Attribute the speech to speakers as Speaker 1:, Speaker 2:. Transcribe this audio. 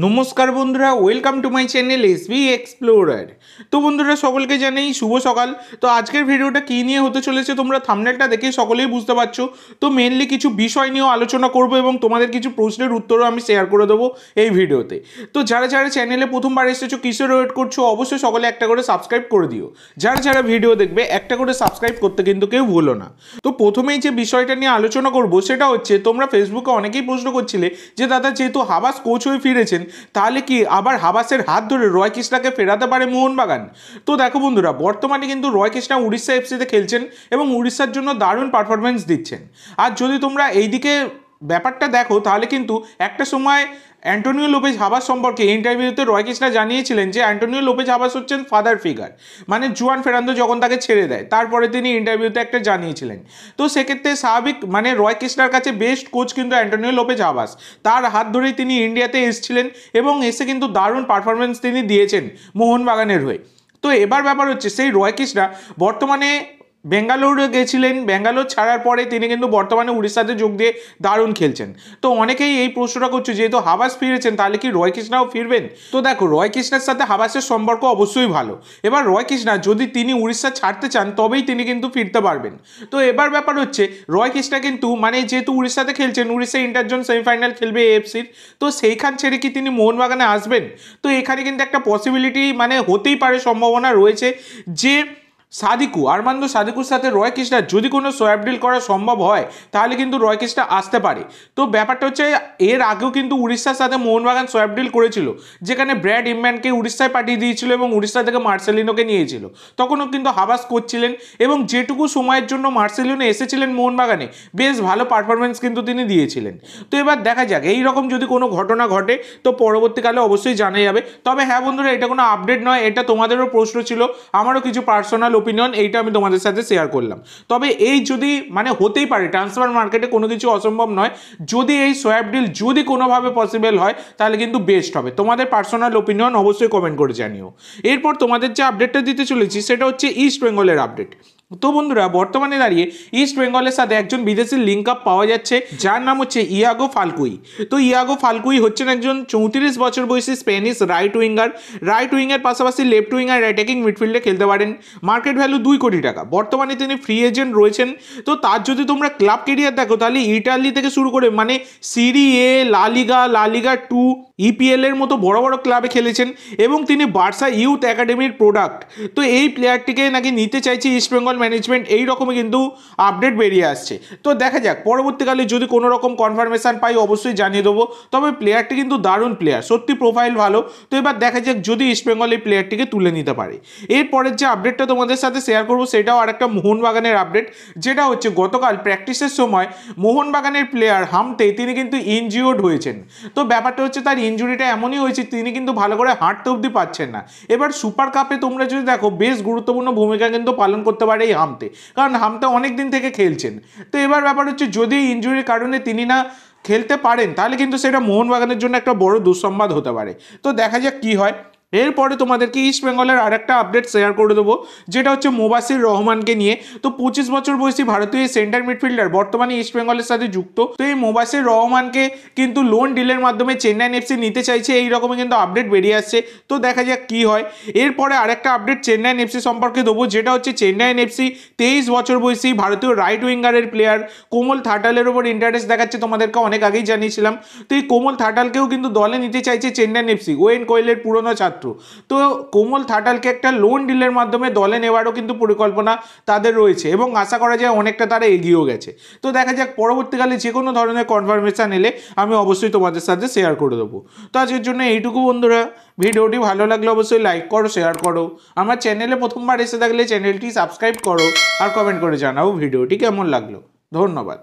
Speaker 1: নমস্কার বন্ধুরা, welcome to my channel SB explorer. তো বন্ধুরা, সকলকে জানাই শুভ সকাল। তো আজকের ভিডিওটা কী নিয়ে হতে চলেছে তোমরা থাম্বনেলটা দেখে সকলেই বুঝতে পারছো। তো মেনলি কিছু বিষয় নিয়েও আলোচনা করব এবং তোমাদের কিছু প্রশ্নের উত্তরও আমি শেয়ার করে দেবো এই ভিডিওতে। তো যারা যারা চ্যানেলে প্রথমবার এসেছো, কিসের ওয়েট করছো, অবশ্যই সকলে একটা করে সাবস্ক্রাইব করে দিও। যারা যারা ভিডিও দেখবে একটা করে সাবস্ক্রাইব করতে কিন্তু কেউ ভুলো না। তো প্রথমেই যে বিষয়টা নিয়ে আলোচনা করব সেটা হচ্ছে, তোমরা ফেসবুকে অনেকেই প্রশ্ন করছিলে যে দাদা, যেহেতু হাবাস কোচ হয়ে ফিরেছেন, তাহলে কি আবার হাবাসের হাত ধরে রয় কৃষ্ণাকে ফেরাতে পারে মোহনবাগান? তো দেখো বন্ধুরা, বর্তমানে কিন্তু রয় কৃষ্ণা উড়িষ্যা এফসিতে খেলছেন এবং উড়িষ্যার জন্য দারুণ পারফরমেন্স দিচ্ছেন। আর যদি তোমরা এইদিকে ব্যাপারটা দেখো, তাহলে কিন্তু একটা সময় অ্যান্টোনিও লোপেজ হাবাস সম্পর্কে ইন্টারভিউতে রয় কৃষ্ণা জানিয়েছিলেন যে অ্যান্টোনিও লোপেজ হাবাস হচ্ছেন ফাদার ফিগার, মানে জুয়ান ফেরান্দো যখন তাকে ছেড়ে দেয় তারপরে তিনি ইন্টারভিউতে একটা জানিয়েছিলেন। তো সেক্ষেত্রে স্বাভাবিক, মানে রয় কৃষ্ণার কাছে বেস্ট কোচ কিন্তু অ্যান্টোনিও লোপেজ হাবাস, তার হাত ধরেই তিনি ইন্ডিয়াতে এসেছিলেন এবং এসে কিন্তু দারুণ পারফরমেন্স তিনি দিয়েছেন মোহনবাগানের হয়ে। তো এবার ব্যাপার হচ্ছে, সেই রয় কৃষ্ণা বর্তমানে বেঙ্গালুরু গেছিলেন, বেঙ্গালোর ছাড়ার পরে তিনি কিন্তু বর্তমানে উড়িষ্যাতে যোগ দিয়ে দারুণ খেলছেন। তো অনেকেই এই প্রশ্নটা করছে, যেহেতু হাবাস ফিরেছেন তাহলে কি রয় কৃষ্ণাও ফিরবেন? তো দেখো, রয় কৃষ্ণার সাথে হাবাসের সম্পর্ক অবশ্যই ভালো। এবার রয় কৃষ্ণা যদি তিনি উড়িষ্যা ছাড়তে চান তবেই তিনি কিন্তু ফিরতে পারবেন। তো এবার ব্যাপার হচ্ছে, রয় কৃষ্ণা কিন্তু মানে যেহেতু উড়িষ্যাতে খেলছেন, উড়িষ্যা ইন্টারজোন সেমিফাইনাল খেলবে এএফসির, তো সেইখান ছেড়ে কি তিনি মোহনবাগানে আসবেন? তো এখানে কিন্তু একটা পসিবিলিটি মানে হতেই পারে, সম্ভাবনা রয়েছে যে সাদিকু আরমান্দো সাদিকুর সাথে রয় কৃষ্ণার যদি কোনো সোয়াপ ডিল করা সম্ভব হয় তাহলে কিন্তু রয় কৃষ্ণা আসতে পারে। তো ব্যাপারটা হচ্ছে, এর আগেও কিন্তু উড়িষ্যার সাথে মোহনবাগান সোয়াপ ডিল করেছিল, যেখানে ব্র্যাড ইমম্যানকে উড়িষ্যায় পাঠিয়ে দিয়েছিল এবং উড়িষ্যা থেকে মার্সেলিনোকে নিয়েছিল। তখনও কিন্তু হাবাস করছিলেন এবং যেটুকু সময়ের জন্য মার্সেলিনো এসেছিলেন মোহনবাগানে, বেশ ভালো পারফরমেন্স কিন্তু তিনি দিয়েছিলেন। তো এবার দেখা যাক, এই রকম যদি কোনো ঘটনা ঘটে তো পরবর্তীকালে অবশ্যই জানা যাবে। তবে হ্যাঁ বন্ধুরা, এটা কোনো আপডেট নয়, এটা তোমাদেরও প্রশ্ন ছিল, আমারও কিছু পার্সোনাল ওপিনিয়ন, এইটা আমি তোমাদের সাথে শেয়ার করলাম। তবে এই যদি মানে হতেই পারে, ট্রান্সফার মার্কেটে কোনো কিছু অসম্ভব নয়, যদি এই সোয়াপ ডিল যদি কোনোভাবে পসিবল হয় তাহলে কিন্তু বেস্ট হবে। তোমাদের পার্সোনাল ওপিনিয়ন অবশ্যই কমেন্ট করে জানিও। এরপর তোমাদের যে আপডেটটা দিতে চলেছি সেটা হচ্ছে ইস্ট বেঙ্গলের আপডেট। তো বন্ধুরা, বর্তমানে দাঁড়িয়ে ইস্ট বেঙ্গলের সাথে একজন বিদেশি লিঙ্ক আপ পাওয়া যাচ্ছে, যার নাম হচ্ছে ইয়াগো ফালকুই। তো ইয়াগো ফালকুই হচ্ছেন একজন 34 বছর বয়সী স্প্যানিশ রাইট উইঙ্গার পাশাপাশি লেফট উইঙ্গার অ্যাটাকিং মিডফিল্ডে খেলতে পারেন। মার্কেট ভ্যালু 2 কোটি টাকা। বর্তমানে তিনি ফ্রি এজেন্ট রয়েছেন। তো তার যদি তোমরা ক্লাব কেরিয়ার দেখো, তাহলে ইটালি থেকে শুরু করে মানে সিরি এ, লালিগা 2, ইপিএল এর মতো বড় বড় ক্লাবে খেলেছেন এবং তিনি বার্সা ইউথ একাডেমির প্রোডাক্ট। তো এই প্লেয়ারটিকে নাকি নিতে চাইছে ইস্ট বেঙ্গল ম্যানেজমেন্ট, এই রকমই কিন্তু আপডেট বেরিয়ে আসছে। তো দেখা যাক, পরবর্তীকালে যদি কোনো রকম কনফার্মেশন পাই অবশ্যই জানিয়ে দেবো। তবে প্লেয়ারটি কিন্তু দারুণ প্লেয়ার, সত্যি প্রোফাইল ভালো। তো এবার দেখা যাক যদি ইস্ট বেঙ্গল এই প্লেয়ারটিকে তুলে নিতে পারে। এরপরের যে আপডেটটা তোমাদের সাথে শেয়ার করবো সেটাও আরেকটা মোহনবাগানের আপডেট, যেটা হচ্ছে গতকাল প্র্যাকটিসের সময় মোহনবাগানের প্লেয়ার হামতে তিনি কিন্তু ইনজিওর্ড হয়েছেন। তো ব্যাপারটা হচ্ছে, তার ইনজুরিটা এমনই হয়েছে তিনি কিন্তু ভালো করে হাঁটতে অবধি পাচ্ছেন না। এবার সুপার কাপে তোমরা যদি দেখো, বেশ গুরুত্বপূর্ণ ভূমিকা কিন্তু পালন করতে পারে এই হামতে, কারণ হামতে অনেক দিন থেকে খেলছেন। তো এবার ব্যাপার হচ্ছে, যদি ইনজুরির কারণে তিনি না খেলতে পারেন তাহলে কিন্তু সেটা মোহনবাগানের জন্য একটা বড় দুঃসংবাদ হতে পারে। তো দেখা যাক কি হয়। এরপরে তোমাদেরকে ইস্ট বেঙ্গলের আরেকটা আপডেট শেয়ার করে দেবো, যেটা হচ্ছে মুবাসির রহমানকে নিয়ে। তো 25 বছর বয়সী ভারতীয় সেন্টার মিডফিল্ডার বর্তমানে ইস্ট বেঙ্গলের সাথে যুক্ত। তো এই মুবাসির রহমানকে কিন্তু লোন ডিলের মাধ্যমে চেন্নাইন এফসি নিতে চাইছে, এই রকমই কিন্তু আপডেট বেরিয়ে আসছে। তো দেখা যাক কি হয়। এরপরে আরেকটা আপডেট চেন্নাইন এফসি সম্পর্কে দেবো, যেটা হচ্ছে চেন্নাইন এফসি 23 বছর বয়সী ভারতীয় রাইট উইঙ্গারের প্লেয়ার কোমল থাটালের ওপর ইন্টারেস্ট দেখাচ্ছে, তোমাদেরকে অনেক আগেই জানিয়েছিলাম। তো এই কোমল থাটালকেও কিন্তু দলে নিতে চাইছে চেন্নাইন এফসি, ওয়েন কোয়েলের পুরনো ছাত্র। তো কোমল থাটালকে একটা লোন ডিলের মাধ্যমে দলে নেওয়ারও কিন্তু পরিকল্পনা তাদের রয়েছে এবং আশা করা যায় অনেকটা তারা এগিয়েও গেছে। তো দেখা যাক, পরবর্তীকালে যে কোনো ধরনের কনফার্মেশন এলে আমি অবশ্যই তোমাদের সাথে শেয়ার করে দেবো। তো আজকের জন্য এইটুকু বন্ধুরা, ভিডিওটি ভালো লাগলে অবশ্যই লাইক করো, শেয়ার করো। আমার চ্যানেলে প্রথমবার এসে থাকলে চ্যানেলটি সাবস্ক্রাইব করো আর কমেন্ট করে জানাও ভিডিওটি কেমন লাগলো। ধন্যবাদ।